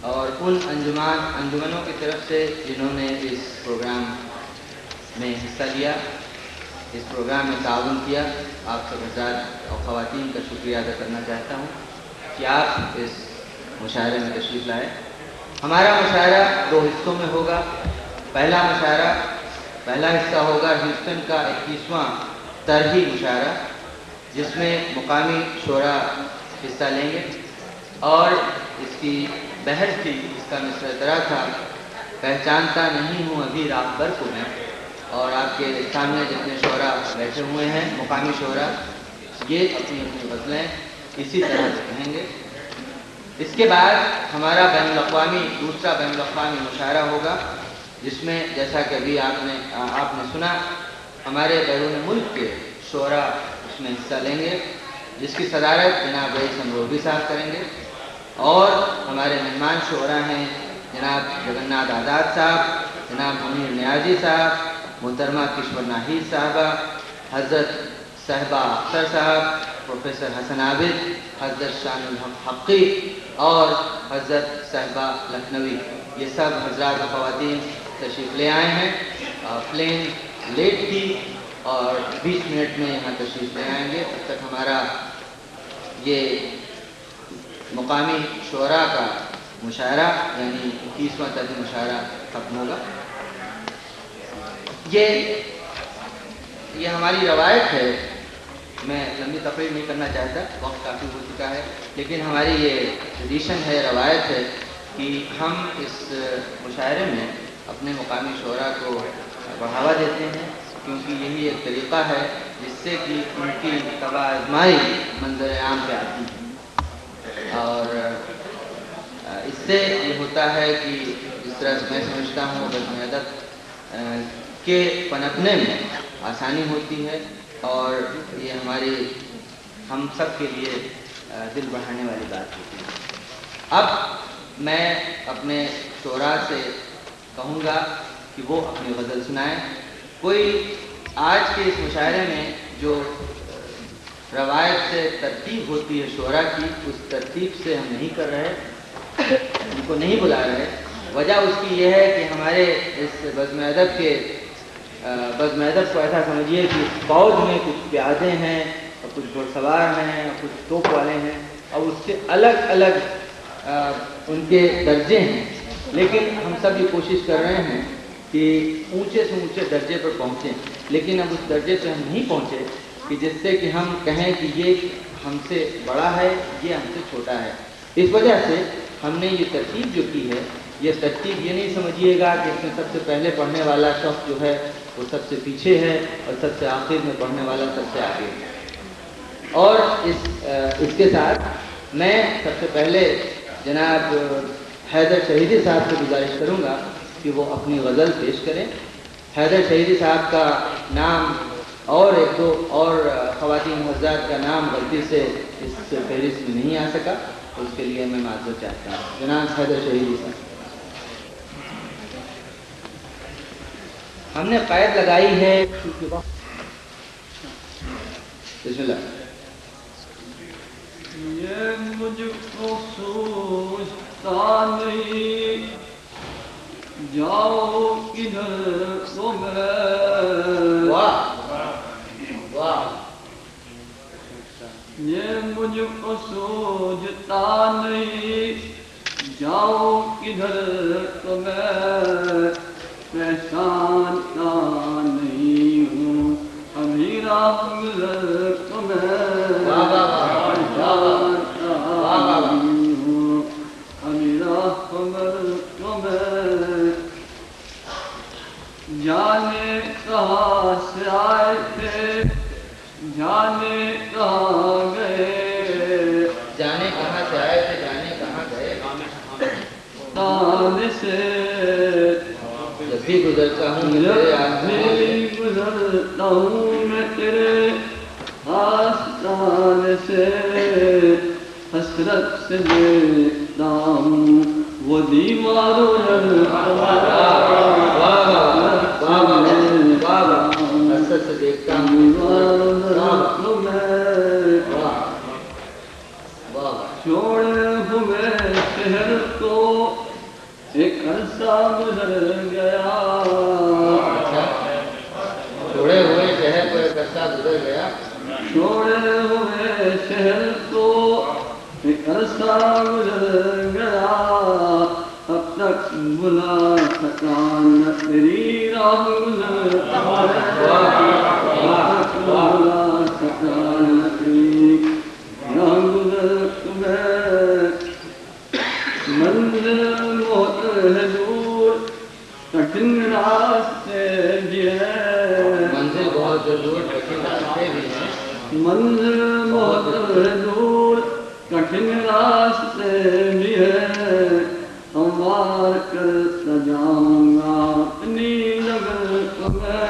اور ان انجمنوں کی طرف سے جنہوں نے اس پروگرام میں حصہ لیا، اس پروگرام میں تعاون کیا، آپ سب حضرات اور خواتین کا شکریہ ادا کرنا چاہتا ہوں کہ آپ اس مشاعرے میں تشریف لائے۔ ہمارا مشاعرہ 2 حصوں میں ہوگا۔ پہلا حصہ ہوگا ہیوسٹن کا 21واں طرحی مشاعرہ، جس میں مقامی شعراء حصہ لیں گے، اور اس کی بحث تھی، اس کا مصرع تھا پہچانتا نہیں ہوں ابھی رات بھر کو میں، اور آپ کے سامنے جتنے شعراء بیٹھے ہوئے ہیں مقامی شعراء، یہ اپنی اپنی غزلیں اسی طرح سے کہیں گے۔ اس کے بعد ہمارا دوسرا بین الاقوامی مشاعرہ ہوگا، جس میں جیسا کہ ابھی آپ نے سنا، ہمارے بیرون ملک کے شعراء اس میں حصہ لیں گے، جس کی صدارت جناب رئیس امروہی صاحب کریں گے، اور ہمارے مہمان شعراء ہیں جناب جگنات آزاد صاحب، جناب منیر نیازی صاحب، محترمہ کشور ناہید صاحبہ، حضرت صاحبہ اختر صاحب، پروفیسر حسن عابد، حضرت شان الحق حقی اور حضرت صاحبہ لکھنوی، یہ سب حضرات و خواتین تشریف لے آئے ہیں۔ پلین لیٹ تھی اور 20 منٹ میں یہاں تشریف لے آئیں گے۔ تب تک ہمارا یہ مقامی شعراء کا مشاعرہ یعنی 21واں طرحی مشاعرہ ختم ہوگا۔ یہ ہماری روایت ہے، میں لمبی تقریر نہیں کرنا چاہتا، وقت کافی ہو چکا ہے، لیکن ہماری یہ ٹریڈیشن ہے، روایت ہے کہ ہم اس مشاعرے میں اپنے مقامی شعراء کو بڑھاوا دیتے ہیں، کیونکہ یہی ایک طریقہ ہے جس سے کہ ان کی طبع آزمائی منظر عام پہ آتی ہے، اور اس سے یہ ہوتا ہے کہ جس طرح سے میں سمجھتا ہوں بزم ادب کے پنپنے میں آسانی ہوتی ہے، اور یہ ہم سب کے لیے دل بڑھانے والی بات ہوتی ہے۔ اب میں اپنے شعراء سے کہوں گا کہ وہ اپنی غزل سنائیں۔ کوئی آج کے اس مشاعرے میں جو روایت سے ترتیب ہوتی ہے شعراء کی، اس ترتیب سے ہم نہیں کر رہے، ان کو نہیں بلا رہے۔ وجہ اس کی یہ ہے کہ ہمارے اس بزم ادب کو ایسا سمجھیے کہ فوج میں کچھ پیادے ہیں اور کچھ گھوڑ سوار ہیں اور کچھ توپ والے ہیں، اور اس کے الگ الگ ان کے درجے ہیں، لیکن ہم سب یہ کوشش کر رہے ہیں کہ اونچے سے اونچے درجے پر پہنچیں، لیکن اب اس درجے پہ ہم نہیں پہنچے کہ جس سے کہ ہم کہیں کہ یہ ہم سے بڑا ہے، یہ ہم سے چھوٹا ہے۔ اس وجہ سے ہم نے یہ ترتیب جو کی ہے، یہ ترتیب یہ نہیں سمجھیے گا کہ اس میں سب سے پہلے پڑھنے والا شخص جو ہے وہ سب سے پیچھے ہے اور سب سے آخر میں پڑھنے والا سب سے آگے ہے۔ اور اس کے ساتھ میں سب سے پہلے جناب حیدر شہیدی صاحب سے گزارش کروں گا کہ وہ اپنی غزل پیش کریں۔ حیدر شہیدی صاحب کا نام اور ایک دو اور خواتین حضرات کا نام غلطی سے اس فہرست میں نہیں آ سکا، اس کے لیے میں معذرت چاہتا ہوں۔ جناب حیدر شہیدی صاحب، ہم نے قید لگائی ہے، بسم اللہ۔ یہ مجھ کو سوچتا نہیں جاؤ کدھر کو میں، واہ واہ، یہ مجھ کو سوچتا نہیں جاؤ کدھر کو میں، پہچانتا نہیں ہوں ابھی راہ گزر کو میں، پہچانتا نہیں ہوں ابھی راہ گزر کو میں، جانے کہاں سے آئے تھے جانے کہاں گئے، جانے کہاں سے آئے تھے جانے کہاں گئے، تانے سے جب بھی گزرتا ہوں میں تیرے آستانے سے، حسرت سے دیکھتا ہوں وہ دیواروں حسرت سے دیکھتا ہوں چھوڑے ہوئے شہر کو ایک عرصہ گزر گیا. اچھا، چھوڑے ہوئے شہر کو ایک عرصہ گزر گیا. چھوڑے ہوئے شہر کو ایک عرصہ گزر گیا. اب تک بلا سکا نہ تیری راہ گزرتا ہے. اب تک بلا سکا نہ تیری راہ گزرتا ہے. منزل بہت ہے دور کٹھن راستے بھی ہے. منزل بہت دور کٹھن راستے بھی ہیں. منزل بہت ہے دور کٹھن راستے بھی ہے. ہموار کرتا جاؤں گا اپنی نگر کو میں.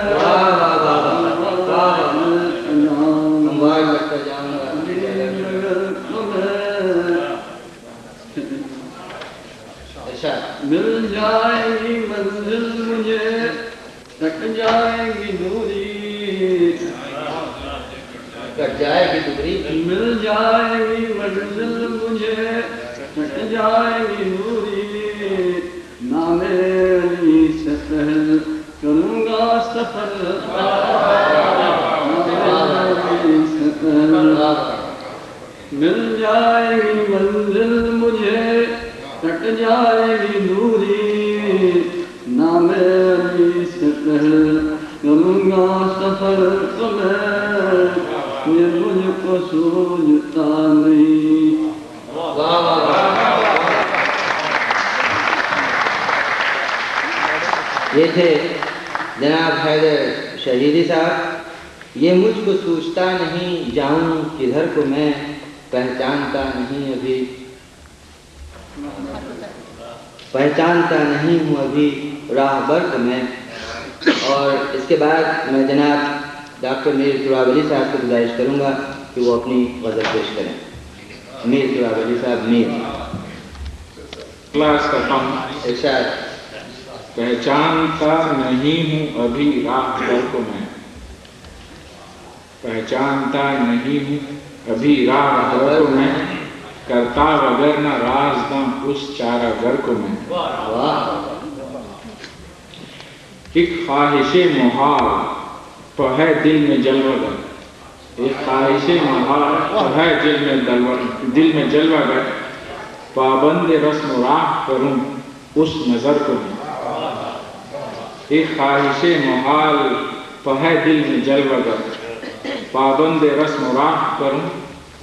ہموار کرتا جاؤں گا اپنی نگر کو میں. مل جائے گی منزل مجھے کٹ جائے گی دوری. کٹ جائے گی دوری. مل جائے گی منزل مجھے کٹ جائے گی دوری. نام علی سے پہل کروں گا سفر. نام علی سے پہل مل جائے گی منزل مجھے کٹ جائے گی دوری. نام علی سے پہل کروں گا سفر تو میں. یہ مجھ کو سوجتا نہیں. یہ تھے جناب حیدر شہیدی صاحب. یہ مجھ کو سوچتا نہیں جاؤں کدھر کو میں. پہچانتا نہیں ابھی پہچانتا نہیں ہوں ابھی راہ بر کو میں. اور اس کے بعد میں جناب ڈاکٹر میر تراب علی صاحب سے گزارش کروں گا کہ وہ اپنی غزل پیش کریں. میر تراب علی صاحب. میر کلاس کا کم ارشاد. پہچانتا نہیں ہوں ابھی راہ بر کو میں. پہچانتا نہیں ہوں ابھی راہ بر کو میں. کرتا وگر نہ رازداں اس چارہ گر کو میں. ایک خواہش محال تو ہے دل میں جلوہ گر. ایک خواہش محال تو ہے دل میں جلوہ گر. پابند رسم و راہ کروں اس نظر کو میں. ایک خواہش محال تو ہے دل میں جلوہ گر. پابند رسم و راہ کروں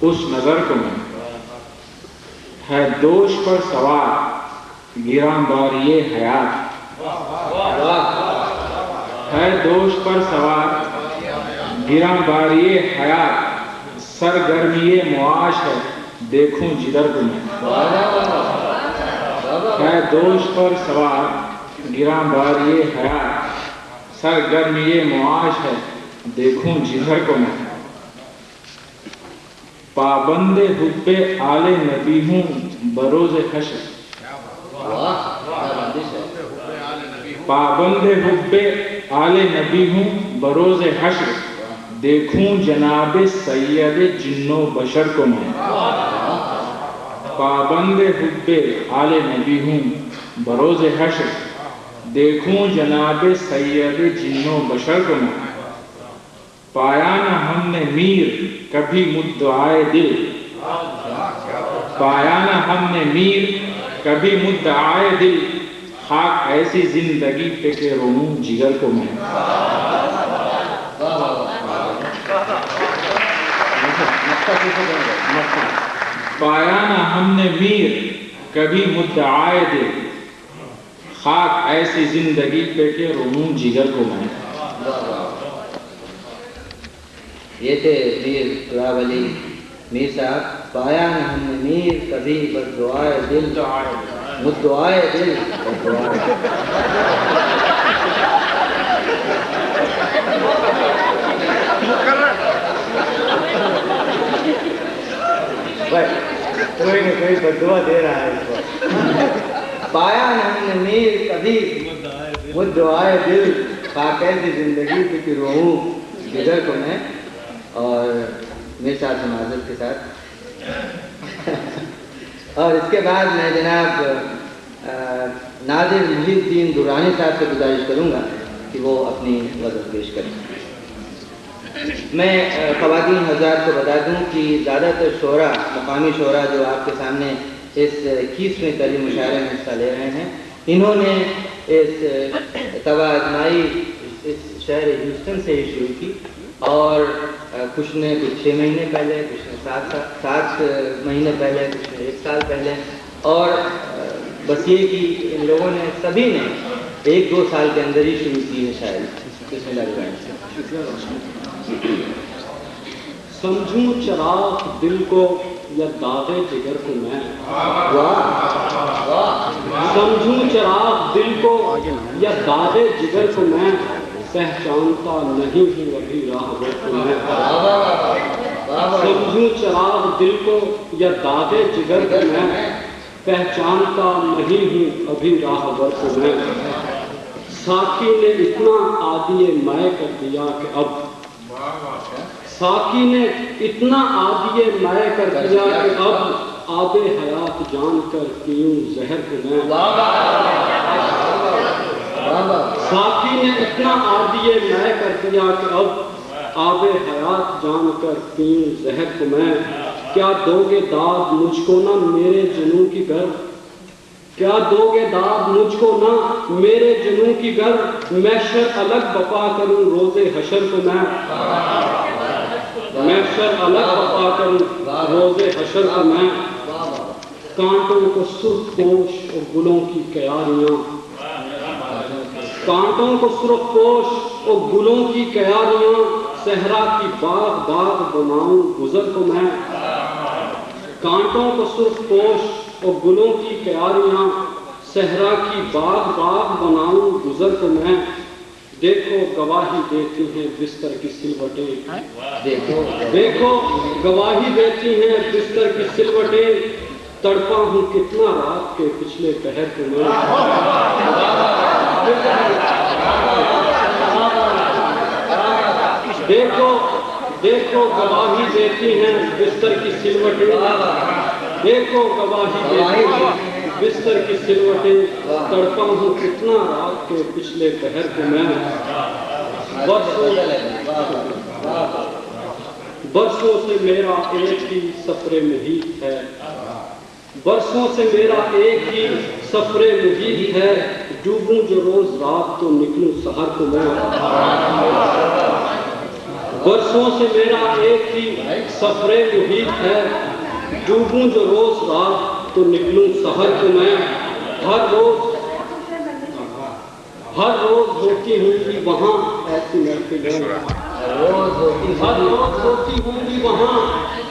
اس نظر کو میں. ہے دوش پر سوار گراں باریے حیات. ہے دوش پر سوار گراں باریے حیات. سرگرمی معاش ہے دیکھوں جدھر کو میں. ہے دوش پر سوار گراں باریے حیات. سرگرمی معاش ہے دیکھوں جدھر کو میں. پابند حب آل نبی ہوں بروز حشر. پابند حب آل نبی ہوں بروز حشر. دیکھوں جناب سید جن و بشر کو میں. پابند حب آل نبی ہوں بروز حشر. دیکھوں جناب سید جن و بشر کو میں. پایا نہ ہم نے میر کبھی مدعائے دل. پایا نہ ہم نے میر کبھی مدعائے دل. خاک ایسی زندگی پہ کہ روؤں جگر کو میں. پایا نہ ہم نے میر کبھی مدعائے دل. خاک ایسی زندگی پہ کہ روؤں جگر کو میں. یہ تھے میر تراب علی میر صاحب. پایا نہ ہم نے میر کبھی بس دعائے دل. مدعائے دل کوئی نہ کوئی بدعا دے رہا ہے اس کو. پایا نہ ہم نے میر کبھی مدعائے دل. خاک ایسی زندگی پہ کہ روؤں جگر کو میں. اور میرے ساتھ معذرت کے ساتھ. اور اس کے بعد میں جناب نادر محی الدین درانی صاحب سے گزارش کروں گا کہ وہ اپنی غزل پیش کریں۔ میں خواتین حضرات کو بتا دوں کہ زیادہ تر شعراء، مقامی شعراء جو آپ کے سامنے اس 21ویں کلی مشاعرے میں حصہ لے رہے ہیں، انہوں نے اس طبع آزمائی اس شہر ہیوسٹن سے ہی شروع کی، اور کچھ نے 6 مہینے پہلے، کچھ نے 7 مہینے پہلے، کچھ نے 1 سال پہلے، اور بس یہ کہ ان لوگوں نے سبھی نے 1-2 سال کے اندر ہی شروع کی ہے شاعری۔ بسم اللہ الرحمن الرحیم۔ سمجھوں چراغ دل کو یا داغ جگر کو میں، سمجھوں چراغ دل کو یا داغ جگر کو میں، پہچانتا نہیں ہوں ابھی راہبر کو میں، سمجھوں چراغ دل کو یا داغ جگر کو میں، پہچانتا نہیں ہوں ابھی راہبر کو میں، ساقی نے اتنا عادی میں کر دیا کہ اب، ساقی نے اتنا عادی میں کر دیا کہ اب آب حیات جان کر پیوں زہر کو میں، ساقی نے اتنا عادی میں کر دیا کہ اب آب حیات جان کر پیوں زہر کو میں، کیا دو گے داد مجھ کو نہ میرے جنوں کی گر، کیا دو گے داد مجھ کو نہ میرے جنوں کی گر، محشر الگ بپا کروں روز حشر کو میں، محشر الگ بپا کروں روز حشر کو میں، کانٹوں کو سرخ پوش اور گلوں کی کیاریاں، کانٹوں کو سرخ پوش اور گلوں کی کیاریاں، صحرا کی باغ باغ بناؤں گزر کو میں، کانٹوں کو سرخ پوش اور گلوں کی کیاریاں، صحرا کی باغ باغ بناؤں گزر کو میں، دیکھو گواہی دیتی ہیں بستر کی سلوٹیں، دیکھو گواہی دیتی ہیں بستر کی سلوٹیں، تڑپا ہوں کتنا رات کے پچھلے پہر کو میں، دیکھو دیکھو گواہی دیتی ہیں بستر کی سلوٹیں، دیکھو گواہی دیتی ہیں بستر کی سلوٹیں، تڑپا ہوں کتنا رات کے پچھلے پہر کو میں، برسوں سے میرا ایک ہی سفر محیط ہے، برسوں سے میرا ایک ہی سفر محیط ہے، ڈوبوں جو روز رات تو نکلوں سحر کو میں، برسوں سے میرا ایک ہی سفر محیط ہے، ڈوبوں جو روز رات تو نکلوں سحر کو میں، ہر روز ہوتی ہوں گی وہاں ایسی محفلیں، ہر روز ہوتی ہوں گی وہاں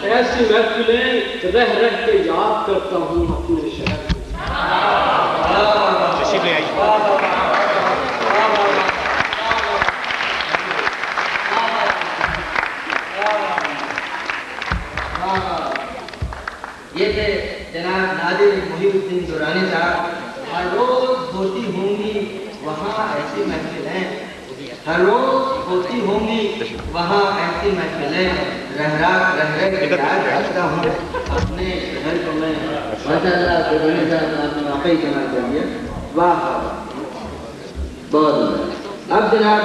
ایسی محفلیں، رہ رہ کے یاد کرتا ہوں اپنے شہر کو۔ یہ تھے جناب نادر محی الدین درانی صاحب۔ ہر روز ہوتی ہوں گی وہاں ایسی محفلیں، ہر روز ہوتی ہوں گی وہاں ایسی محفلیں، رہ رہ کے یاد رکھتا ہوں اپنے شہر کو میں۔ ماشاء اللہ درانی صاحب آپ نے واقعی کمال کر دیا، واہ بہت۔ اب جناب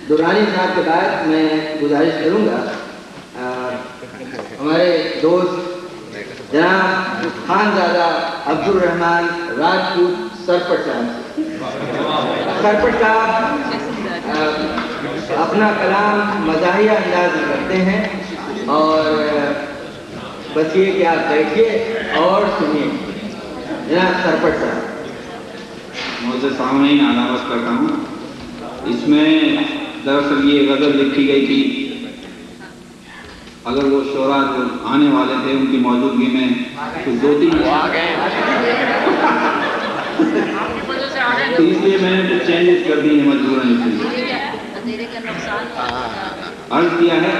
درانی صاحب کے بعد میں گزارش کروں گا ہمارے دوست جناب خانزادہ عبدالرحمان راجپوت سرپٹ صاحب۔ سرپٹ صاحب اپنا کلام مزاحیہ انداز میں کرتے ہیں، اور بس یہ کہ آپ بیٹھیے اور سنیے۔ جناب سرپٹ صاحب۔ معزز سامعین، علامت کرتا ہوں، اس میں دراصل یہ غزل لکھی گئی تھی، اگر وہ شعراء جو آنے والے تھے ان کی موجودگی میں کچھ 2-3 تو اس لیے میں نے کچھ چینجز کر دی ہیں مجبوراً، اس لیے عرض کیا ہے،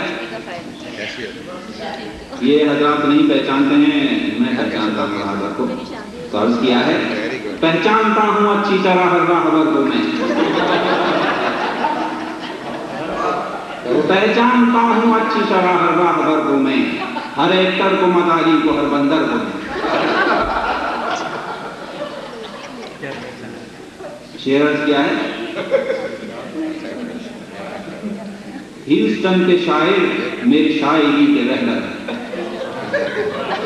یہ حضرات نہیں پہچانتے ہیں، میں پہچانتا ہوں حضرت کو، تو عرض کیا ہے، پہچانتا ہوں اچھی طرح ہر راہبر کو میں، پہچانتا ہوں اچھی طرح ہر راہبر کو میں، ہر ایکٹر کو مداری کو ہر بندر کو میں، شعر عرض کیا ہے؟ ہیوسٹن کے شاعر میری شاعری کے رہبر،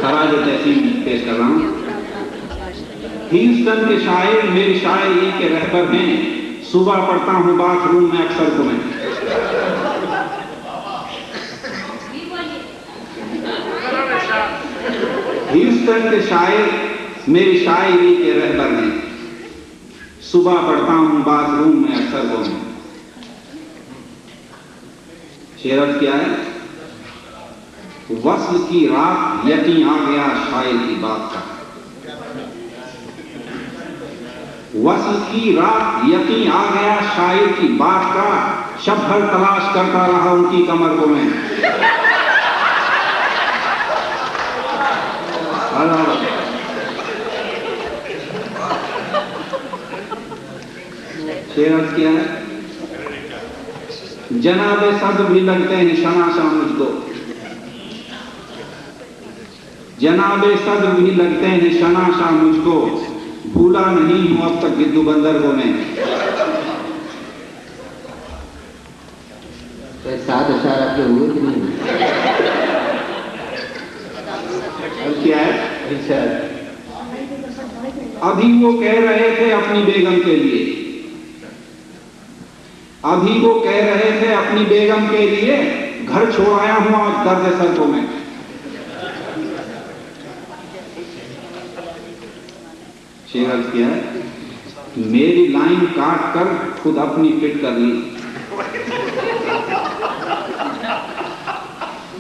خراج تحسین پیش کر رہا ہوں۔ ہیوسٹن کے شاعر میری شاعری کے رہبر ہیں، صبح پڑھتا ہوں باتھ روم میں اکثر کو میں۔ ہیوسٹن کے شاعر میری شاعری کے رہبر ہیں، صبح پڑھتا ہوں باتھ روم میں اکثر کو میں۔ شعر کیا ہے؟ وصل کی رات یقین آ گیا شاعر کی بات کا، وصل کی رات یقین آ گیا شاعر کی بات کا، شب بھر تلاش کرتا رہا ان کی کمر کو میں۔ شعر کیا ہے؟ جناب صدر بھی لگتے ہیں شناشا مجھ کو، جناب صدر بھی لگتے ہیں شناشا مجھ کو، بھولا نہیں ہوں اب تک گدو بندر کو میں۔ سات اشعار آپ کے ہوئے کہ نہیں؟ اب کیا ہے؟ ابھی وہ کہہ رہے تھے اپنی بیگم کے لیے، ابھی وہ کہہ رہے تھے اپنی بیگم کے لیے، گھر چھوڑ آیا ہوں آج درد سر کو میں۔ شعر کیا ہے؟ میری لائن کاٹ کر خود اپنی فٹ کر لی،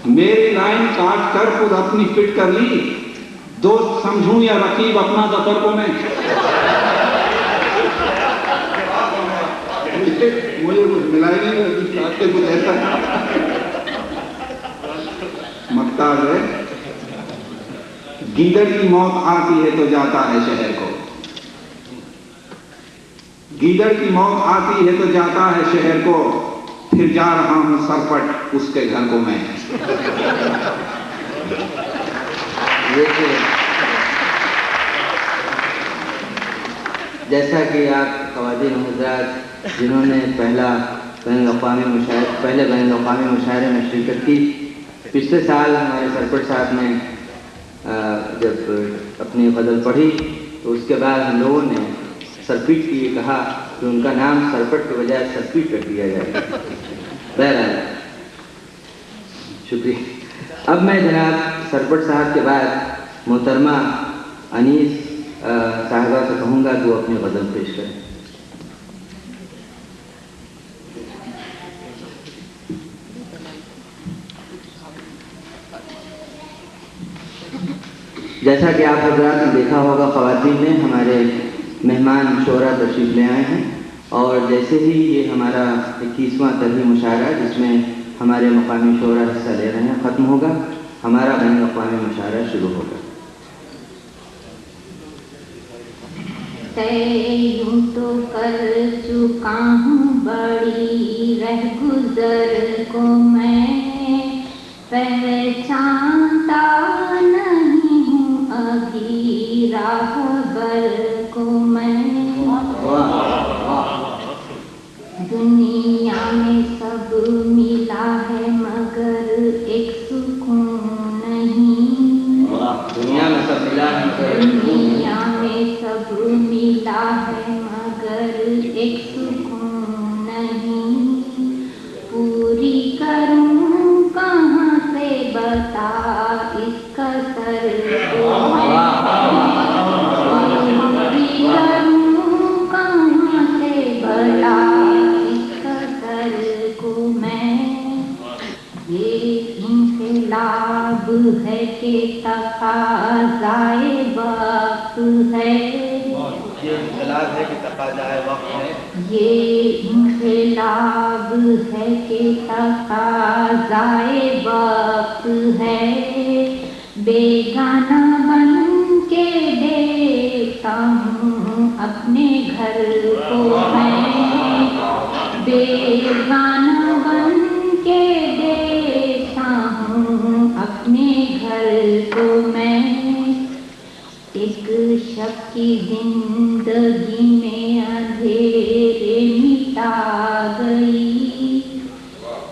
میری لائن کاٹ کر خود اپنی فٹ کر لی، دوست سمجھوں یا رقیب اپنا دفتر کو میں۔ مجھے کچھ ملا ہی نہیں، کچھ ایسا مقتال ہے۔ گیدڑ کی موت آتی ہے تو جاتا ہے شہر کو، گیدڑ کی موت آتی ہے تو جاتا ہے شہر کو، پھر جا رہا ہوں سرپٹ اس کے گھر کو میں۔ جیسا کہ آپ خواتین و حضرات جنہوں نے پہلے بین الاقوامی مشاعرے میں شرکت کی، پچھلے سال ہمارے سرپٹ صاحب نے جب اپنی غزل پڑھی تو اس کے بعد ہم لوگوں نے سرپٹ کی یہ کہا کہ ان کا نام سرپٹ کے بجائے سرپٹ کر دیا جائے۔ بہرحال شکریہ۔ اب میں جناب سرپٹ صاحب کے بعد محترمہ انیس صاحبہ سے کہوں گا کہ وہ اپنی غزل پیش کریں۔ جیسا کہ آپ حضرات نے دیکھا ہوگا، خواتین نے ہمارے مہمان شعراء تشریف لے آئے ہیں، اور جیسے ہی یہ ہمارا 21واں طرحی مشاعرہ جس میں ہمارے مقامی شعراء حصہ لے رہے ہیں ختم ہوگا، ہمارا بین الاقوامی مشاعرہ شروع ہوگا۔ یوں تو کر چکا ہوں بڑی رہ گزر کو میں، پہچانتا نہیں ہوں ابھی راہبر کو میں۔ دنیا میں سب ملا ہے مگر ایک سکون نہیں، دنیا میں سب ملا ہے دنیا میں سب ملا ہے مگر ایک سکون نہیں، پوری کروں کہاں سے بتا اس کا سر کو میں، پوری کروں کہاں سے بتا اس کا سر کو میں۔ یہ انقلاب ہے کہ تقاضائے وقت ہے، یہ انقلاب ہے کہ تقاضائے وقت ہے، یہ انقلاب ہے کہ تقاضائے وقت ہے، بیگانہ بن کے دیکھتا ہوں اپنے گھر کو میں، بیگانہ بن کے دیکھتا ہوں اپنے گھر کو میں۔ ایک شب کی زندگی میں اندھیرے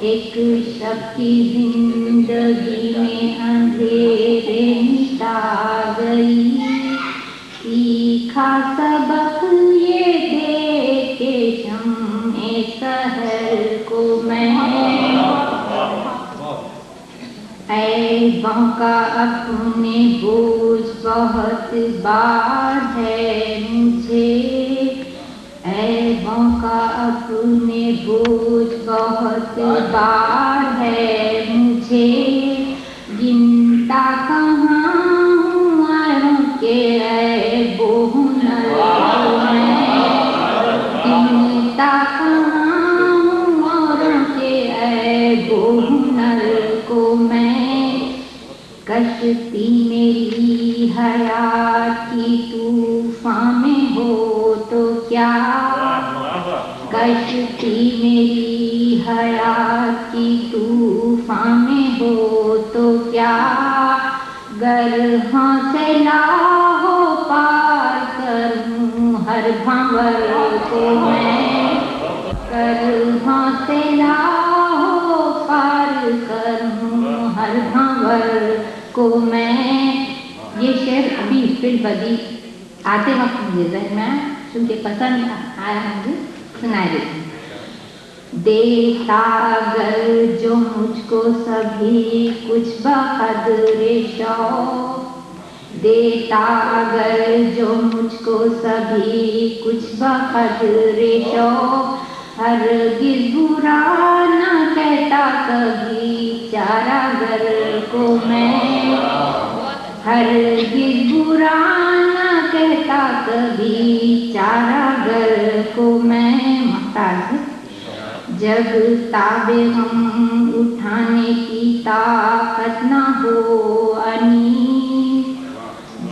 ایک شب کی زندگی میں اندھیرے مٹا گئی، سیکھا سبق یہ دیکھ کے شمع سحر کو میں، عیبوں کا اپنے بوجھ بہت بار ہے مجھے، عیبوں کا اپنے بوجھ بہت بار ہے مجھے، گنتا کہاں ہوں اوروں کے عیب و ہنر کو میں، گنتا کہاں ہوں اوروں کے عیب و ہنر کو میں، کشتی میری حیات کی طوفان میں ہو تو کیا، کشتی میری حیات کی طوفان میں ہو تو کیا، گر حوصلہ ہو پار کروں ہر بھنور کو میں، گر حوصلہ ہو پار کروں ہر بھنور کو میں۔ یہ شعر ابھی فی البدی آتے وقت مجھے ذہن میں چونکہ پسند آیا مجھے سنائے دیتی ہوں۔ دیتا اگر جو مجھ کو سبھی کچھ بقدر شوق، دیتا اگر جو مجھ کو سبھی کچھ بقدر شوق، ہرگز برا نہ کہتا کبھی چارہ گر کو میں، ہرگز برا نہ کہتا کبھی چارہ گر کو میں۔ مختار سے جب تاب غم اٹھانے کی طاقت نہ ہو انیس،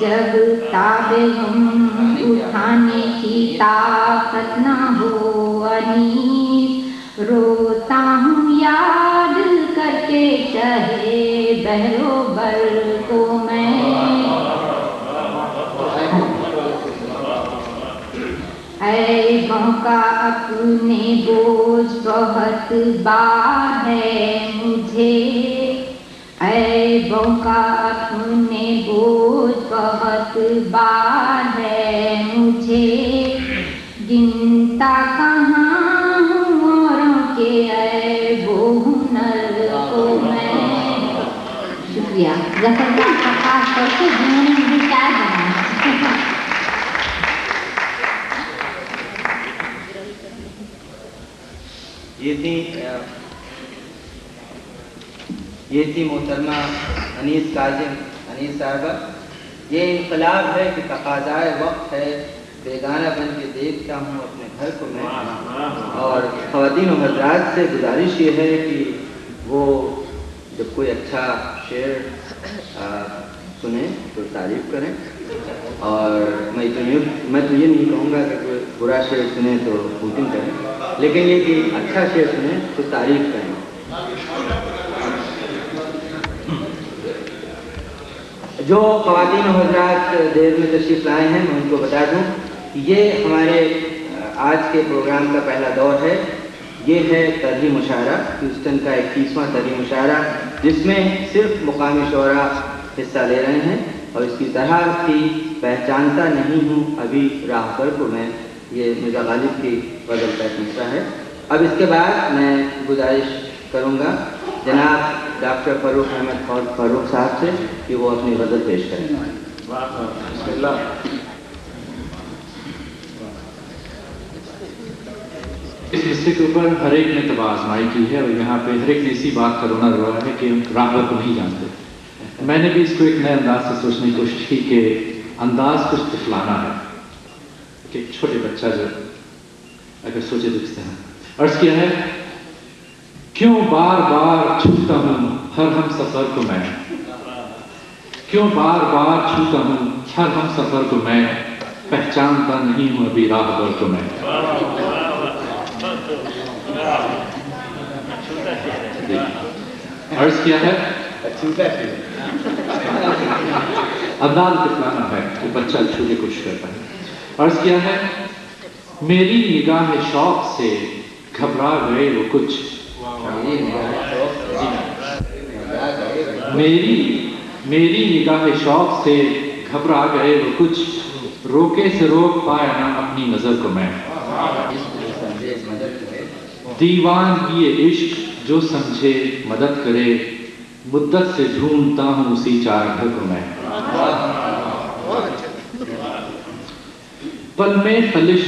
جب تاب غم اٹھانے کی طاقت نہ ہو انیس، روتا ہوں یاد کر کے شہے بحر و بر کو میں، عیبوں کا اپنے بوجھ بہت بار ہے مجھے، عیبوں کا اپنے بوجھ بہت بار ہے مجھے، گنتا کہاں ہوں اوروں کے عیب و ہنر کو میں۔ شکریہ ظفر جان کا خاص طور سے جنہوں نے مجھے شاعر بنایا۔ یہ تھی محترمہ انیس کاظم انیس صاحبہ۔ یہ انقلاب ہے کہ تقاضائے وقت ہے، بیگانہ بن کے دیکھتا ہوں اپنے گھر کو میں۔ اور خواتین و حضرات سے گزارش یہ ہے کہ وہ جب کوئی اچھا شعر سنیں تو تعریف کریں، اور میں تو یہ نہیں کہوں گا کہ کوئی برا شعر سنیں تو ہوٹنگ کریں، لیکن یہ کہ اچھا شعر سنیں تو تعریف کریں۔ جو خواتین و حضرات دیر میں تشریف لائے ہیں میں ان کو بتا دوں کہ یہ ہمارے آج کے پروگرام کا پہلا دور ہے۔ یہ ہے طرحی مشاعرہ، ہیوسٹن کا 21واں طرحی مشاعرہ، جس میں صرف مقامی شعراء حصہ لے رہے ہیں، اور اس کی طرح کی پہچانتا نہیں ہوں ابھی راہ پر کو میں، یہ مرزا غالب کی غزل کا مصرع ہے۔ اب اس کے بعد میں گزارش کروں گا جناب ڈاکٹر فاروق احمد فاروق صاحب سے کہ وہ اپنی غزل پیش کریں۔ بسم اللہ۔ اس حصے کے اوپر ہر ایک نے طبع آزمائی کی ہے، اور یہاں پہ ہر ایک نے اسی بات کا رونا روا ہے کہ راہبر کو نہیں جانتے۔ میں نے بھی اس کو ایک نئے انداز سے سوچنے کی کوشش کی کہ انداز کچھ طفلانہ ہے، کہ ایک چھوٹے بچہ جو اگر سوچے تو اس طرح عرض کیا ہے، کیوں بار بار چھوتا ہوں ہر ہم سفر کو میں، کیوں بار بار چھوتا ہوں ہر ہم سفر کو میں، پہچانتا نہیں ہوں ابھی راہبر کو میں۔ عرض کیا ہے، انداز طفلانہ ہے کہ بچہ چھونے کی کوشش کرتا ہے۔ عرض کیا ہے، میری نگاہ شوق سے گھبرا گئے وہ کچھ، میری نگاہ شوق سے گھبرا گئے وہ کچھ، روکے سے روک پایا نہ اپنی نظر کو میں، دیوان یہ عشق جو سمجھے مدد کرے، مدت سے ڈھونڈتا ہوں اسی چار گھر کو میں، پل میں خلش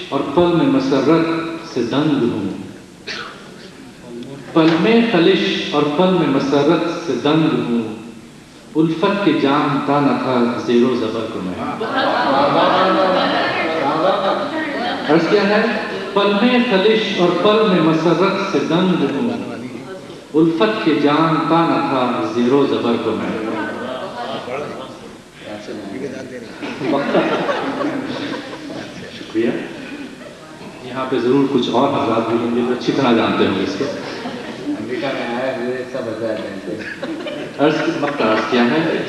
اور پل میں مسرت سے دنگ ہوں، پل میں خلش اور پل میں مسرت سے دنگ ہوں، الفت کے جانتا نہ تھا زیر و زبر کو میں، عرض کیا ہے؟ پل میں خلش اور پل میں مسرت سے دنگ ہوں، الفت کے جانتا نہ تھا زیر و زبر کو میں۔ شکریہ۔ یہاں پہ ضرور کچھ اور حضرات بھی ہوں گے جو اچھی طرح جانتے ہوں گے اس کو۔ امریکہ میں آئے ہوئے سب حضرات جانتے ہیں۔ وقت عرض کیا ہے؟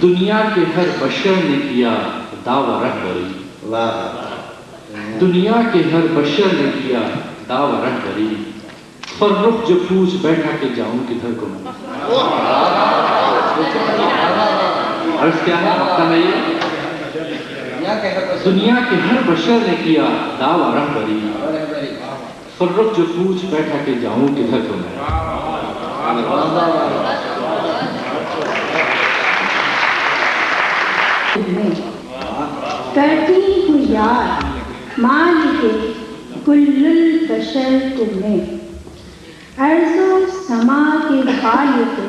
دنیا کے ہر بشر نے کیا دعویٰ رہبری، دنیا کے ہر بشر نے کیا دعویٰ رہبری، فرخ جو پوچھ بیٹھا کہ جاؤں کدھر کو میں۔ عرض کیا ہے؟ وقت میں یہ دنیا کے ہر بشر نے کیا دعویٰ رہبری، فرخ جو پوچھ بیٹھا کہ جاؤں کدھر کو میں۔ کرتی ہوں یاد مالک کل البشر تمہیں، ارض و سما کے خالق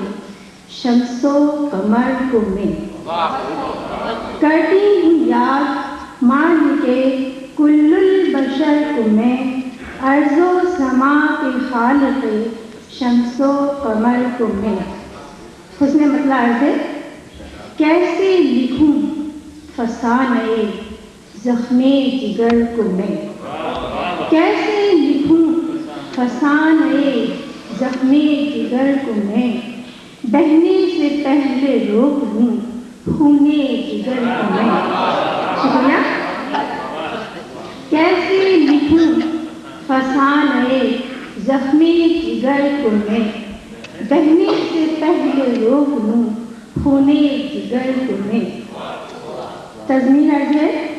شمس و قمر تمہیں، کرتی ہوں یاد مالک کل البشر تمہیں، ارض و سما کے خالق شمس و قمر تمہیں۔ حسن مطلع عرض ہے، کیسے لکھوں فسانۂ زخمِ جگر کو میں، کیسے لکھوں فسانۂ زخمِ جگر کو میں، بہنے سے پہلے روک لوں خونِ جگر کو میں۔ شکریہ۔ کیسے لکھوں فسانۂ زخمِ جگر کو میں، بہنے سے پہلے روک لوں خونِ جگر کو میں۔ تضمین عرض ہے،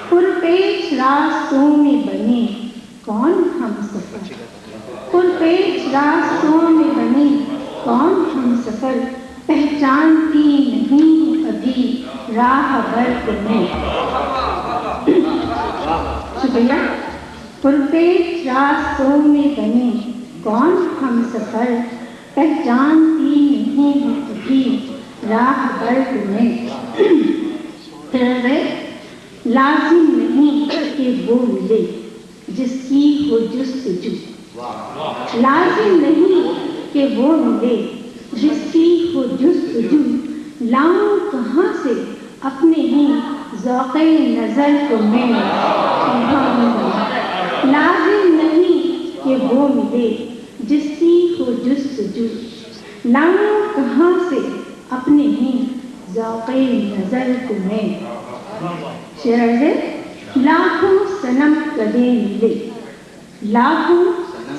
پرپیچ راستوں میں بنے کون ہم سفر، پرپیچ راستوں میں بنے کون ہم سفر، پہچانتی نہیں ابھی راہ بر کو میں۔ شکریہ۔ پرپیچ راستوں میں بنے کون ہم سفر، پہچانتی نہیں ہوں ابھی راہ بر کو میں۔ پھر لازم نہیں کہ وہ ملے جس کی ہو جستجو، لازم نہیں کہ وہ ملے جس کی ہو جستجو، لاؤں کہاں سے اپنے ہی ذوق نظر کو میں۔ لازم نہیں کہ وہ ملے جس کی ہو جستجو، لاؤں کہاں سے اپنے ہی ذوق نظر کو میں۔ شعر ہے، لاکھوں صنم کدے ملے، لاکھوں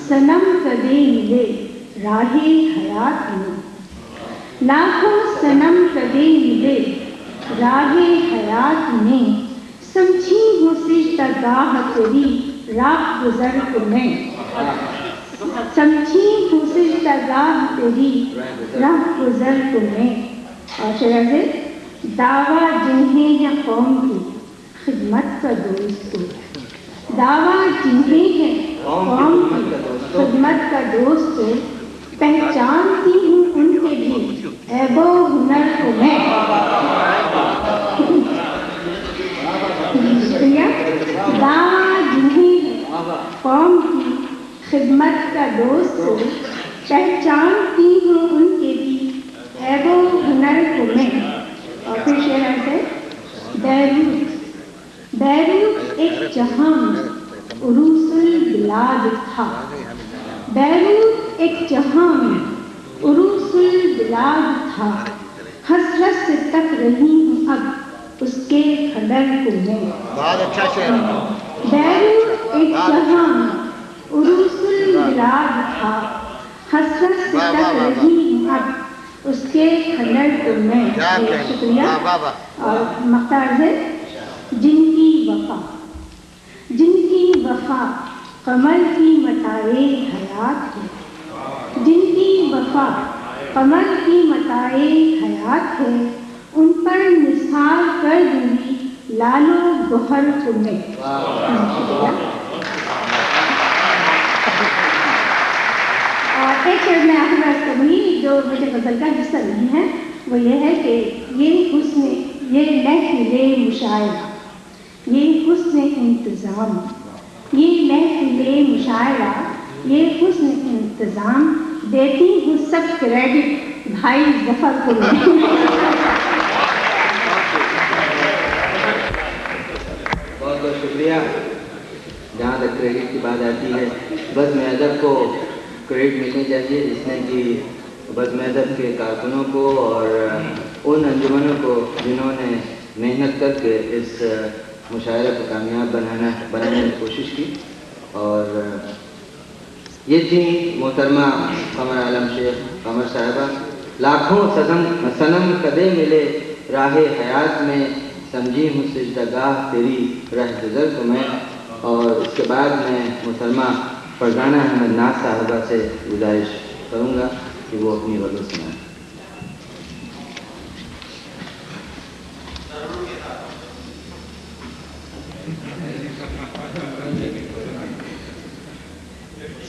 صنم کدے ملے راہ حیات میں، لاکھوں صنم کدے ملے راہ حیات میں، سمجھی ہوں سجدہ گاہ تیری راہ گزر کو میں، سمجھی ہوں سجدہ گاہ تیری راہ گزر کو میں۔ اور شعر ہے، دعویٰ جنہیں ہے قوم کی خدمت کا دوست، دعویٰ جنہیں ہے قوم کی خدمت کا دوست، پہچانتی ہوں ان کے بھی عیب و ہنر کو میں۔ دعویٰ جنہیں ہے قوم کی خدمت کا دوست، پہچانتی ہوں ان کے بھی عیب و ہنر کو میں۔ اور پھر شعر ہے، بیروت، بیروت ایک جہاں میں عروس البلاد تھا، بیروت ایک جہاں میں عروس البلاد تھا، حسرت سے تک رہی ہوں اب اس کے خدر کو میں۔ بیروت ایک جہاں میں عروس البلاد گلاب تھا، حسرت سے تک رہی ہوں اب اس کے کھلڑ کو میں. شکریہ. اور مقطع ہے جن کی وفا، جن کی وفا قمر کی متاع حیات ہے، جن کی وفا قمر کی متاع حیات ہے، ان پر نثار کر دوں گی لالو گوہر کو میں. اور ایک شعر میں آخر بات کروں گی جو مجھے غزل کا حصہ نہیں ہے، وہ یہ ہے کہ یہ حسن، یہ محفل مشاعرہ، یہ حسن انتظام، یہ محفل مشاعرہ، یہ حسن انتظام، دیتی ہوں سب کریڈٹ بھائی ظفر کو میں. بہت بہت شکریہ. جہاں تک کریڈٹ کی بات آتی ہے، بزم ادب کو کریڈٹ ملنی چاہیے جس نے کہ بزم ادب کے کارکنوں کو اور ان انجمنوں کو جنہوں نے محنت کر کے اس مشاعرے کو کامیاب بنانے کی کوشش کی. اور یہ تھی محترمہ قمر عالم شیخ قمر صاحبہ. لاکھوں صنم قدے ملے راہ حیات میں، سمجھی ہوں سجدہ گاہ تیری رہ گزر کو میں. اور اس کے بعد میں محترمہ فرزانہ احمد ناز صاحبہ سے گزارش کروں گا کہ وہ اپنی غزل سنائیں.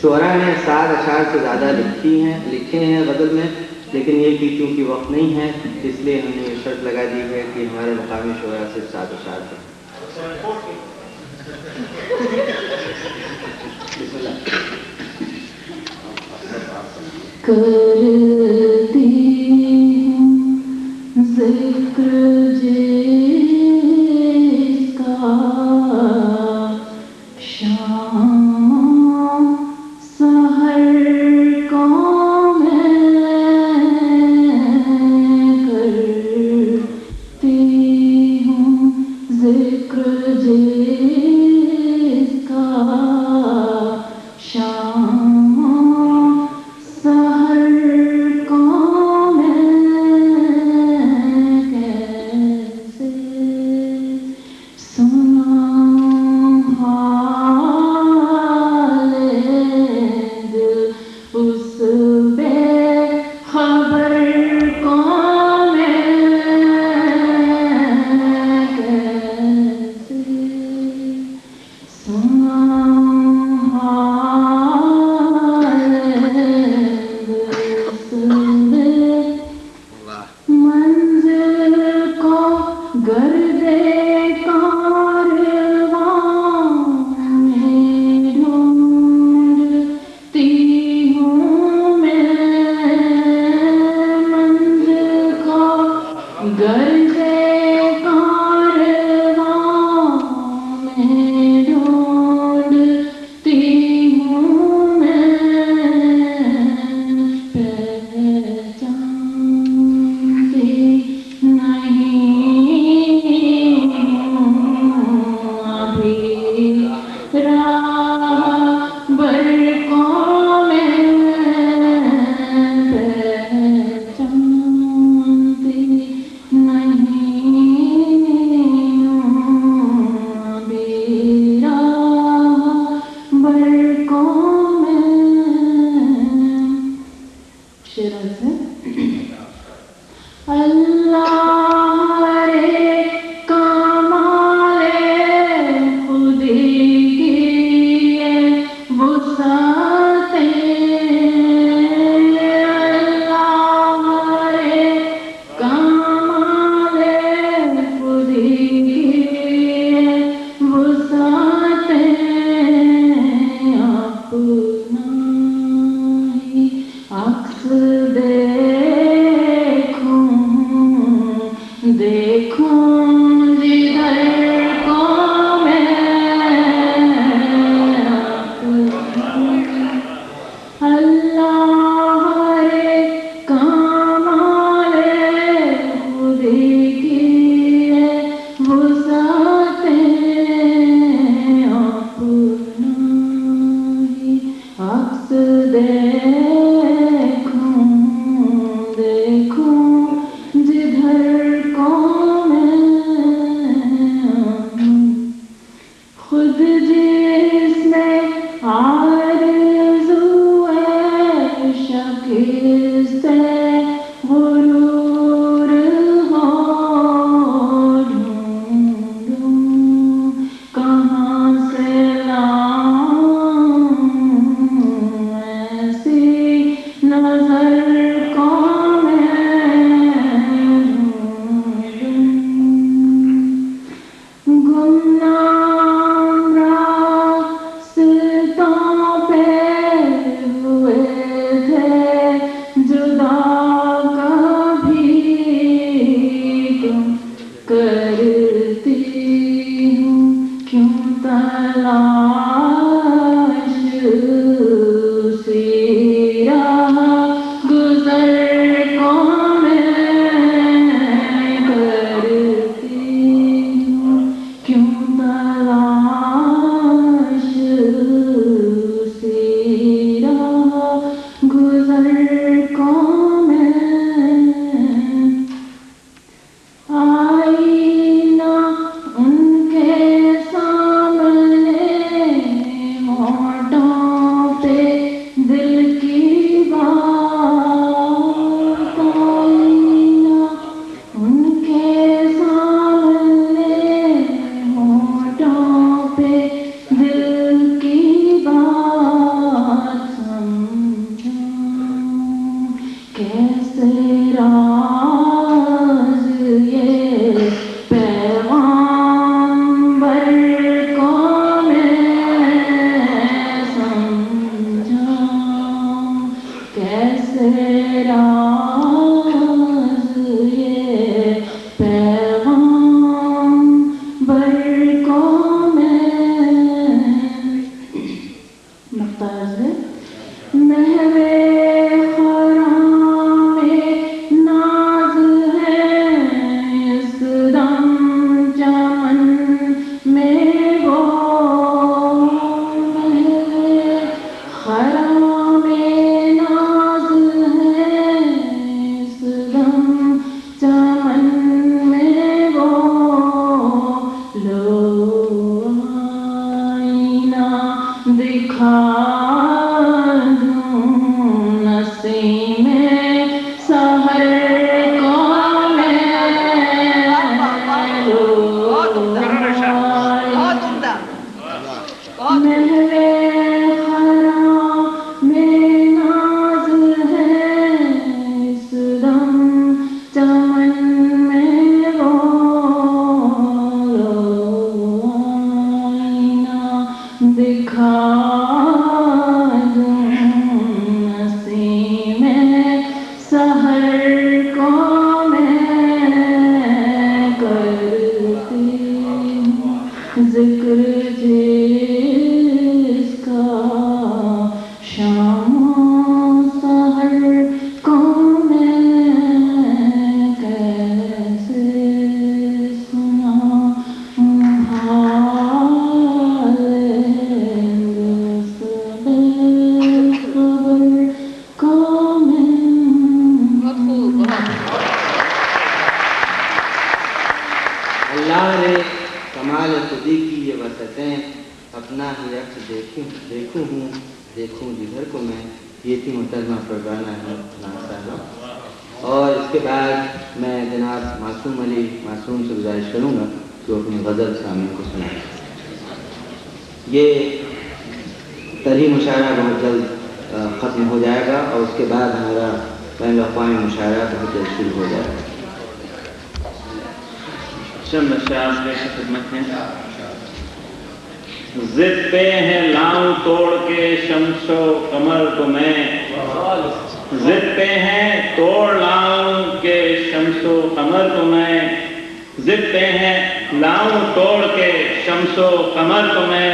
شعراء نے 7 اشعار سے زیادہ لکھے ہیں غزل میں، لیکن یہ کہ چونکہ وقت نہیں ہے اس لیے ہم نے یہ شرط لگا دی ہے کہ ہمارے مقامی شعراء صرف 7 اشعار تھے. کرتی ہوں ذکر جس کا شام سحر کو میں کرتی ہوں ذکر جس کا شام سحر کو میں کیسے سناؤں حال دل اس بے خبر کو میں کیسے خود جس میں آرزو ہے شکست غرور ہو ڈھونڈوں کہاں سے لاؤں ایسی نظر کو گمنام راستوں پہ ہوئے تھے جدا کبھی تم کرتی ہوں کیوں تلاش اسی راہ گزر کو میں کرتی ہوں کیوں تلاش اسی راہ گزر کو میں آئینہ ان کے سامنے ہونٹوں پہ دل کی بات آئینہ ان کے سامنے ہونٹوں پہ دل کی بات سمجھوں کیسے راز یہ پیغامبر کو میں سمجھاؤں کیسے راز یہ پیغامبر کو میں مختار ہے محوے خرام ناز ہے اس دم چمن میں وہ محوے خرام ناز ہے اس دم چمن میں وہ لو آئینہ دکھا دوں نسیم سحر کو میں لو محوے خرام ناز ہے اس دم چمن میں وہ آئینہ دکھا دوں نسیم سحر کو میں کرتی ہوں ذکر جس کا شام و سحر کو میں کیسے سناؤں حال دوست خبر کو میں اللہ نے کمال خودی کی یہ وسعتیں اپنا ہی عکس دیکھوں ہوں دیکھوں جدھر کو میں. یہ تھی محترمہ پروانہ احمد صاحبہ. اور اس کے بعد میں جناب معصوم علی معصوم سے گزارش کروں گا کہ وہ اپنی غزل سامعین کو سنائیں. یہ طرحی مشاعرہ بہت جلد ختم ہو جائے گا اور اس کے بعد ہمارا بین الاقوامی مشاعرہ بہت جلد شروع ہو جائے گا. چند اشعار کی خدمت میں ضد پہ ہے لاؤں توڑ کے شمس و قمر کو میں ضد پہ ہے توڑ لاؤں کے شمس و قمر کو میں ضد پہ ہے لاؤں توڑ کے شمس و قمر کو میں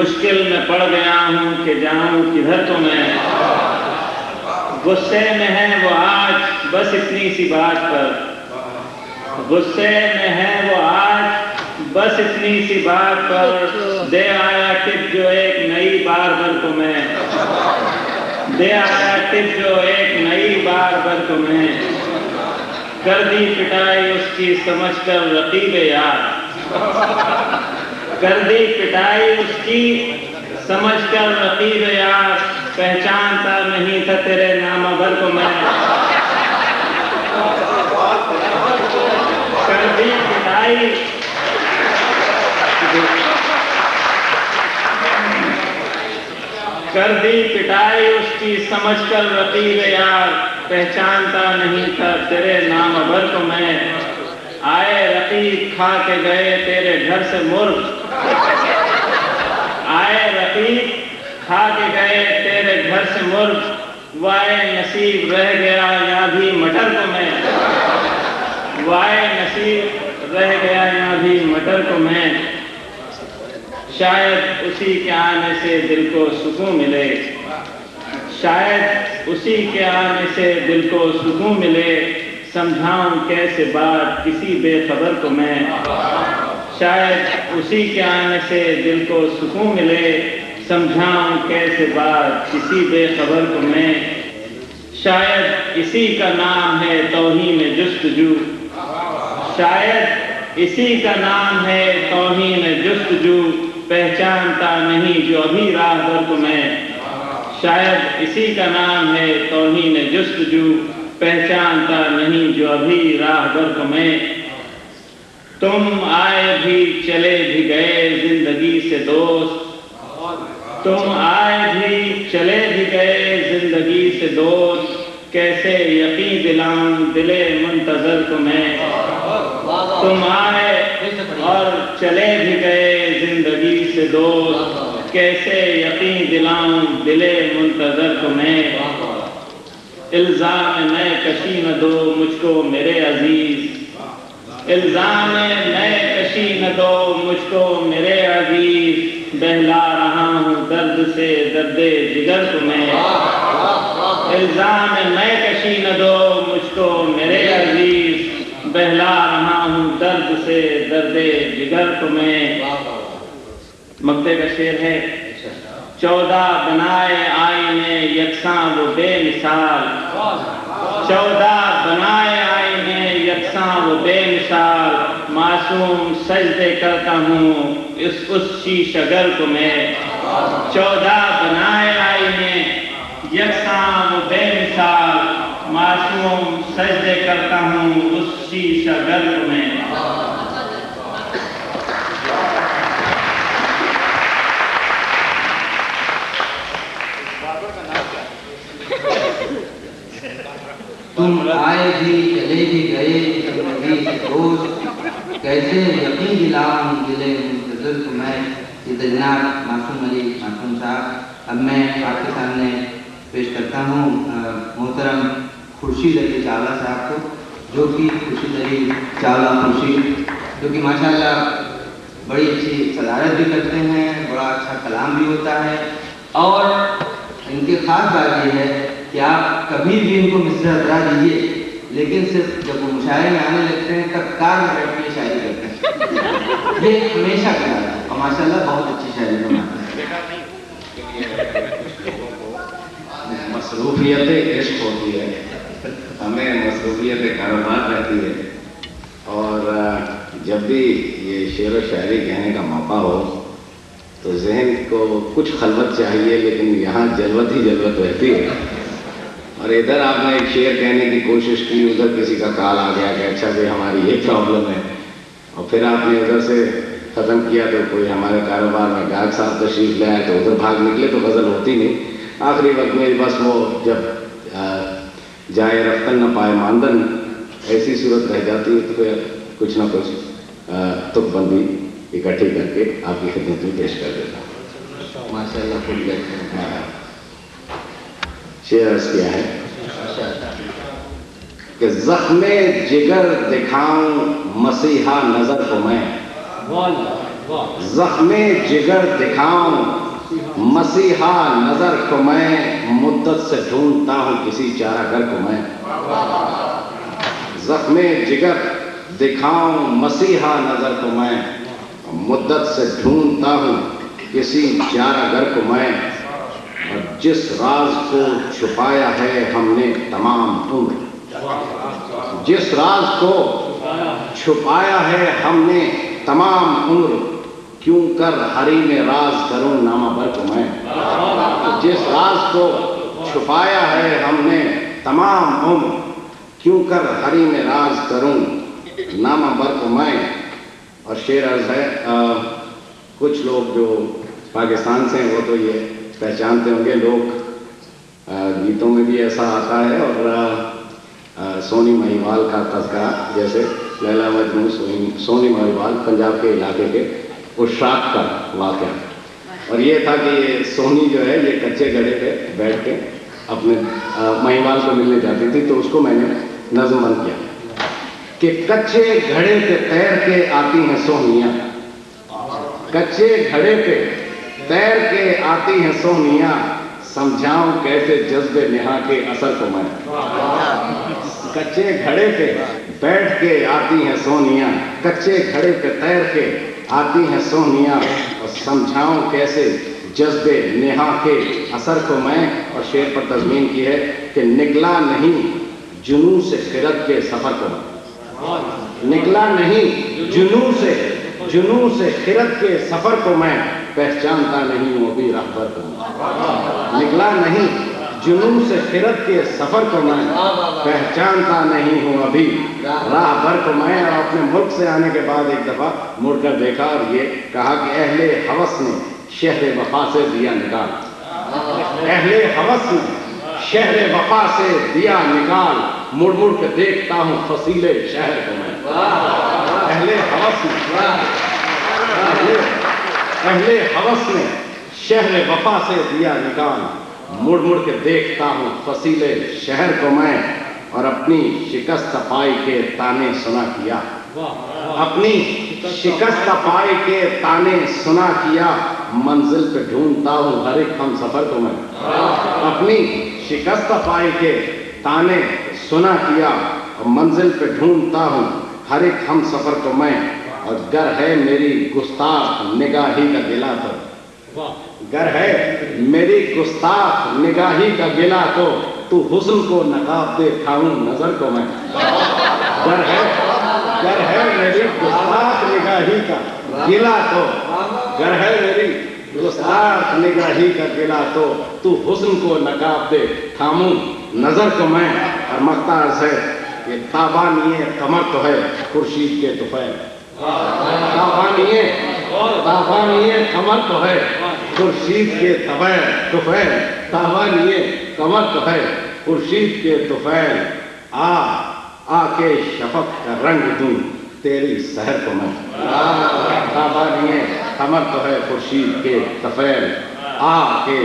مشکل میں پڑ گیا ہوں کہ جاؤں کدھر کو میں غصے میں ہے وہ آج بس اتنی سی بات پر غصے میں ہے وہ آج بس اتنی سی بات پر دے آیا ٹپ جو ایک نئی بار بر کو میں دے آیا ٹپ جو ایک نئی بار بر کو میں کر دی پٹائی اس کی سمجھ کر رقیب یار کر دی پٹائی اس کی سمجھ کر رقیب یار، پہچانتا نہیں تھا تیرے نام بھر کو میں، کر دی پٹائی اس کی سمجھ کر رقیب یار، پہچانتا نہیں تھا تیرے نام بھر کو میں، آئے رقیب کھا کے گئے تیرے گھر سے مرغ، آئے رقیب کھا کے گئے تیرے گھر سے مرغ، وائے نصیب رہ گیا یہاں بھی مٹر کو میں، وائے نصیب رہ گیا یہاں بھی مٹر کو میں، شاید اسی کے آنے سے دل کو سکون ملے، شاید اسی کے آنے سے دل کو سکون ملے، سمجھاؤں کیسے بات کسی بے خبر کو میں، شاید اسی کے آنے سے دل کو سکون ملے، سمجھاؤں کیسے بات کسی بے خبر کو میں، شاید اسی کا نام ہے توہین جستجو، شاید اسی کا نام ہے توہین جستجو، پہچانتا نہیں جو ابھی راہ بھر کو میں، شاید اسی کا نام ہے توہین جستجو، پہچانتا نہیں جو ابھی راہ بھر کو میں، تم آئے بھی چلے بھی گئے زندگی سے دوست، تم آئے بھی چلے بھی گئے زندگی سے دوست، کیسے یقین دلاؤں دل منتظر کو میں، تم آئے اور چلے بھی گئے زندگی سے دوست، کیسے یقین دلاؤں دل منتظر کو میں، الزام میں کشی نہ دو مجھ کو میرے عزیز، الزام میں کشی نہ دو مجھ کو میرے عزیز، بہلا رہا ہوں درد سے درد جگر کو میں، الزام میں کشی نہ دو مجھ کو میرے عزیز، بہلا رہا ہوں درد سے درد جگر کو میں، مقطع کا شعر ہے، 14 بنائے آئینے یکساں وہ بے مثال، 14 بنائے آئینے یکساں وہ بے مثال، معصوم سجدے کرتا ہوں اس شیشہ گر کو میں، 14 بنائے آئینے یکساں وہ بے مثال، معصوم سجدے کرتا ہوں اس شیشہ گر کو میں، تم آئے بھی چلے بھی گئے زندگی سے دوست، کیسے یقین دلاؤں دل منتظر کو میں، یہ جناب معصوم علی معصوم صاحب۔ اب میں آپ کے سامنے پیش کرتا ہوں محترم خورشید علی چاولہ صاحب کو، جو کہ خورشید علی چاولہ خورشید، جو کہ ماشاءاللہ بڑی اچھی صدارت بھی کرتے ہیں، بڑا اچھا کلام بھی ہوتا ہے، اور ان کی خاص بات یہ ہے کہ آپ کبھی بھی ان کو مصرع ادرا دیجیے، لیکن صرف جب وہ مشاعرے میں آنے لگتے ہیں تب کار میں بیٹھ کے شاعری کرتے ہیں، یہ ہمیشہ کرا ہے، اور ماشاءاللہ بہت اچھی شاعری بناتے ہیں۔ مصروفیت عشق ہوتی ہے، ہمیں مصروفیت کاروبار رہتی ہے، اور جب بھی یہ شعر و شاعری کہنے کا موقع ہو تو ذہن کو کچھ خلوت چاہیے، لیکن یہاں جلوت ہی جلوت رہتی ہے، اور ادھر آپ نے ایک شعر کہنے کی کوشش کی، ادھر کسی کا کال آ گیا کہ اچھا کہ ہماری یہ پرابلم ہے، اور پھر آپ نے ادھر سے ختم کیا تو کوئی ہمارے کاروبار میں گاہک صاحب تشریف لے آئے تو ادھر بھاگ نکلے تو غزل ہوتی نہیں، آخری وقت میں بس وہ جب جائے رفتن نہ پائے ماندن ایسی صورت رہ جاتی ہے تو پھر کچھ نہ کچھ تک بندی اکٹھی کر کے آپ کی خدمت میں پیش کر دیتا ہوں۔ ماشاءاللہ خوب لگتے ہیں۔ شعر عرض کیا ہے کہ زخم جگر دکھاؤں مسیحا نظر کو میں، زخم جگر دکھاؤں مسیحا نظر کو میں، مدت سے ڈھونڈتا ہوں کسی چارہ گر کو میں، زخم جگر دکھاؤں مسیحا نظر کو میں، مدت سے ڈھونڈتا ہوں کسی چارہ گر کو میں، اور جس راز کو چھپایا ہے ہم نے تمام عمر، جس راز کو چھپایا ہے ہم نے تمام عمر، کیوں کر حریم راز کروں نامہ بر کو میں. جس راز کو چھپایا ہے ہم نے تمام عمر, کیوں کر حریم راز کروں نامہ بر کو میں. اور شعر عرض ہے, کچھ لوگ جو پاکستان سے ہیں وہ تو یہ پہچانتے ہوں گے, لوگ گیتوں میں بھی ایسا آتا ہے, اور سونی مہیوال کا تذکرہ, جیسے لیلا مجنوں سونی مہیوال پنجاب کے علاقے کے اشراق کا واقعہ. اور یہ تھا کہ یہ سونی جو ہے یہ کچے گھڑے پہ بیٹھ کے اپنے مہیوال کو ملنے جاتی تھی, تو اس کو میں نے نظم بند کیا کہ کچے گھڑے پہ تیر کے آتی ہیں سونیاں, کچے گھڑے پہ تیر کے آتی ہیں سونیاں, سمجھاؤں کیسے جذب نہا کے اثر کو میں. کچے گھڑے پہ بیٹھ کے آتی ہیں سونیاں, کچے گھڑے پہ تیر کے آتی ہیں سونیاں, اور سمجھاؤں کیسے جذب نہا کے اثر کو میں. اور شعر پر تضمین کی ہے کہ نکلا نہیں جنوں سے خرد کے سفر کو میں, نکلا نہیں جنوں سے خرد کے سفر کو میں, پہچانتا نہیں ہوں ابھی راہبر کو میں. نکلا نہیں جنوں سے خرد کے سفر کو میں, پہچانتا نہیں ہوں ابھی راہبر کو میں. اور اپنے ملک سے آنے کے بعد ایک دفعہ مڑ کر دیکھا اور یہ کہا کہ اہل ہوس نے شہر وفا سے دیا نکال, اہل ہوس نے شہر وفا سے دیا نکال, مڑ مڑ کے دیکھتا ہوں فصیلے شہر کو میں. اہل ہوس نے اہل ہوس نے شہر وفا سے دیا نکال, مڑ مڑ کے دیکھتا ہوں فصیلے شہر کو میں. اور اپنی شکست پائی کے تانے سنا کیا, اپنی شکست پائی کے تانے سنا کیا, منزل پہ ڈھونڈتا ہوں ہر ایک ہم سفر کو میں. اپنی شکست پائی کے تانے سنا کیا, اور منزل پہ ڈھونڈتا ہوں ہر ایک ہم سفر کو میں. اور گر ہے میری گستاخ نگاہی کا گلا تو, گر ہے میری گستاخ نگاہی کا گلا تو حسن کو نقاب دے کھاؤں نظر کو میں. گر ہے میری گستاخ نگاہی کا گلا تو, گر ہے میری گستاخ نگاہی کا گلا تو حسن کو نقاب دے تھاموں نظر کو میں. اور مختار سے یہ تابانی کمر تو ہے خورشید کے طفیل, تابانی کمر تو ہے خورشید کے طفیل, تابانی کمر تو ہے خورشید کے طفیل, آ کے شفق کا رنگ دوں تیری سحر کو میں. تابانی کمر تو ہے خورشید کے طفیل, آ کے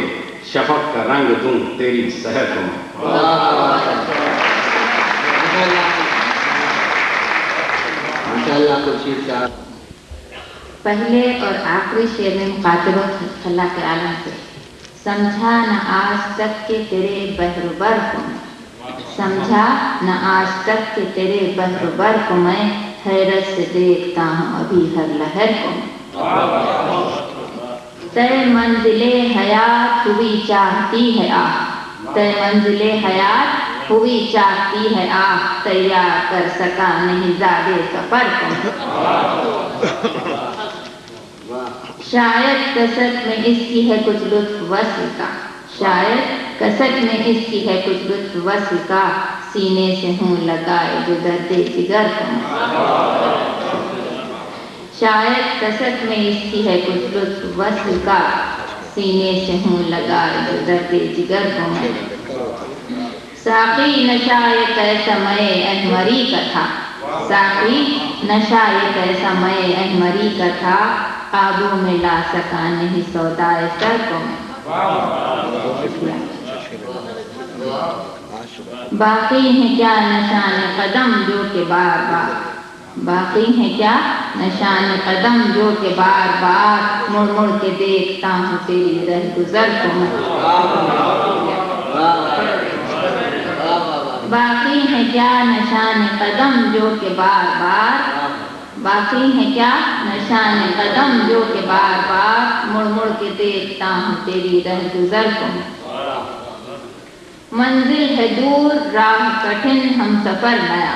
شفق کا رنگ دوں تیری سحر کو میں. ماشاءاللہ خورشید صاحب. پہلے اور آخری شعر میں مخاطبوں اللہ کے عالم سے, سمجھا نہ آج تک کہ تیرے بحر بر کو میں, سمجھا نہ آج تک کہ تیرے بحر بر کو میں, حیرت سے دیکھتا ہوں ابھی ہر لہر کو میں. تے منزل حیات ہوئی چاہتی ہے آہ, تے منزل حیات ہوئی چاہتی ہے آہ, تیار کر سکا نہیں زادے سفر کو. شاید کسٹ میں اس کی ہے کچھ لطف وصل کا, شاید کسٹ میں اس کی ہے کچھ لطف وصل کا, سینے سے ہوں لگائے جو درد جگر کو. شاید کسٹ میں اس کی ہے کچھ لطف وصل کا, سینے سے ہوں لگائے جو درد جگر کو. ساقی نشہ ایک ایسا مئے احمری کا تھا, ساقی نشہ ایک ایسا مئے احمری کا تھا, قابو میں لا سکا نہیں سودائے سر کو میں. باقی ہیں کیا نشان قدم جو کہ بار بار, باقی ہیں کیا نشان قدم جو کہ بار بار, مڑ مڑ کے دیکھتا ہوں تیری رہ گزر کو میں. باقی ہیں کیا نشان قدم جو کہ بار بار, باقی ہیں کیا نشان قدم جو کہ بار بار, مڑ مڑ کے دیکھتا ہوں تیری رہ گزر کو. منزل ہے دور راہ کٹھن ہم سفر نیا,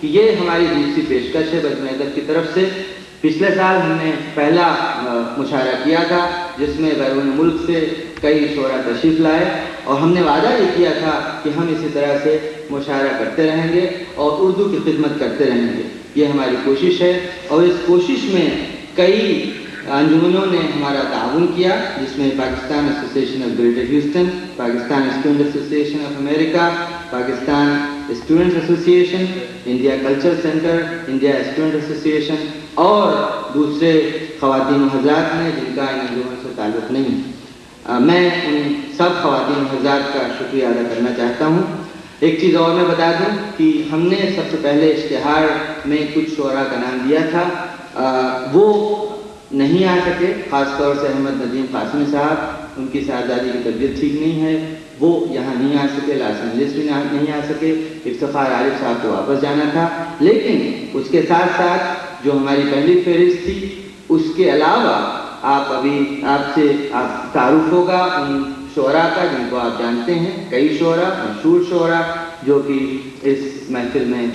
کہ یہ ہماری دوسری پیشکش ہے بزم ادب کی طرف سے۔ پچھلے سال ہم نے پہلا مشاعرہ کیا تھا جس میں بیرون ملک سے کئی شعراء تشریف لائے، اور ہم نے وعدہ یہ کیا تھا کہ ہم اسی طرح سے مشاعرہ کرتے رہیں گے اور اردو کی خدمت کرتے رہیں گے۔ یہ ہماری کوشش ہے، اور اس کوشش میں کئی انجمنوں نے ہمارا تعاون کیا، جس میں Pakistan association of greater Houston, Pakistan student association of America, Pakistan students association, India culture centre, India student association اور دوسرے خواتین و حضرات نے جن کا ان انجمن سے تعلق نہیں۔ میں ان سب خواتین و حضرات کا شکریہ ادا کرنا چاہتا ہوں۔ ایک چیز اور میں بتا دوں کہ ہم نے سب سے پہلے اشتہار میں کچھ شعراء کا نام دیا تھا، وہ نہیں آ سکے، خاص طور سے احمد ندیم قاسمی صاحب، ان کی صاحبزادی کی طبیعت ٹھیک نہیں ہے، وہ یہاں نہیں آ سکے، لاس اینجلس بھی نہیں آ سکے۔ افتخار عارف صاحب کو واپس جانا تھا، لیکن اس کے ساتھ ساتھ جو ہماری پہلی فہرست تھی اس کے علاوہ آپ سے تعارف ہوگا ان شعراء کا جن کو آپ جانتے ہیں، کئی شعراء، مشہور شعراء جو کہ اس محفل میں